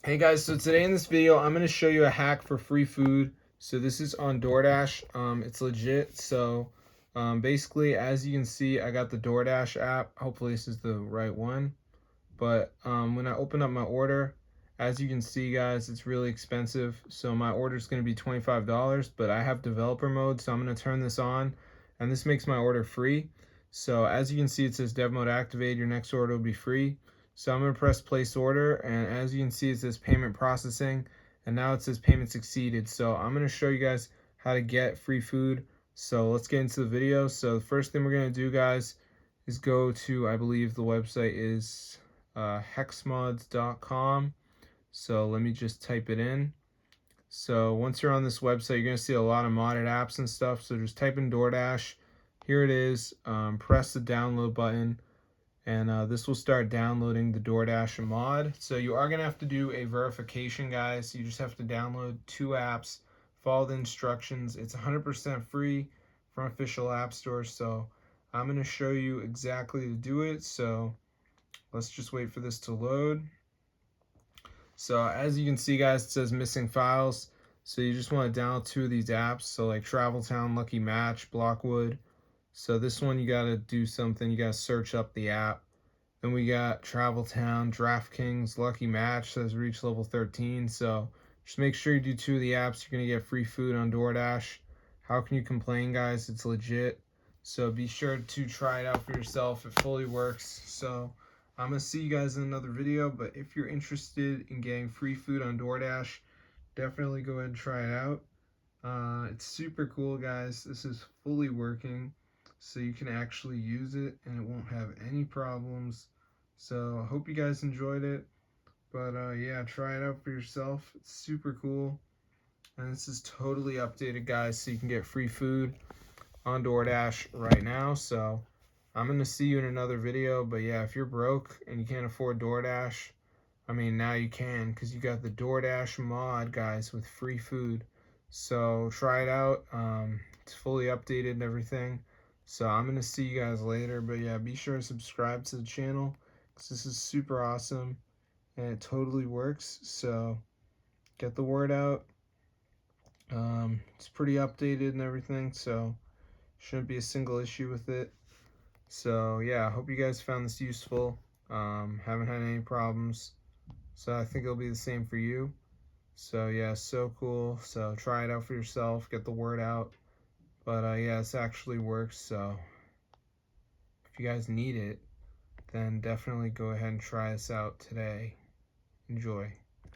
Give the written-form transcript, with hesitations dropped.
Hey guys, so today in this video, I'm going to show you a hack for free food. So this is on DoorDash. It's legit. So basically, as you can see, I got the DoorDash app. Hopefully this is the right one. But when I open up my order, as you can see guys, it's really expensive. So my order is going to be $25, but I have developer mode. So I'm going to turn this on and this makes my order free. So as you can see, it says dev mode activated. Your next order will be free. So I'm going to press place order, and as you can see, it says payment processing, and now it says payment succeeded. So I'm going to show you guys how to get free food. So let's get into the video. So the first thing we're going to do, guys, is go to, I believe the website is hexmods.com. So let me just type it in. So once you're on this website, you're going to see a lot of modded apps and stuff. So just type in DoorDash. Here it is. Press the download button, and this will start downloading the DoorDash mod. So you are going to have to do a verification, guys. You just have to download 2 apps, follow the instructions. It's 100% free from official app stores. So I'm going to show you exactly to do it. So let's just wait for this to load. So as you can see, guys, it says missing files. So you just want to download 2 of these apps. So like Travel Town, Lucky Match, Blockwood. So this one, you got to do something. You got to search up the app. Then we got Travel Town, DraftKings, Lucky Match says reach level 13. So just make sure you do 2 of the apps. You're going to get free food on DoorDash. How can you complain, guys? It's legit. So be sure to try it out for yourself. It fully works. So I'm going to see you guys in another video. But if you're interested in getting free food on DoorDash, definitely go ahead and try it out. It's super cool, guys. This is fully working. So you can actually use it and it won't have any problems. So I hope you guys enjoyed it. But yeah, try it out for yourself. It's super cool. And this is totally updated, guys, so you can get free food on DoorDash right now. So I'm going to see you in another video. But yeah, if you're broke and you can't afford DoorDash, I mean, now you can, because you got the DoorDash mod, guys, with free food. So try it out. It's fully updated and everything. So I'm going to see you guys later. But yeah, be sure to subscribe to the channel, because this is super awesome and it totally works. So get the word out. It's pretty updated and everything, so shouldn't be a single issue with it. So yeah, I hope you guys found this useful. Haven't had any problems, so I think it'll be the same for you. So yeah, so cool. So try it out for yourself, get the word out. But yeah, this actually works. So if you guys need it, then definitely go ahead and try this out today. Enjoy.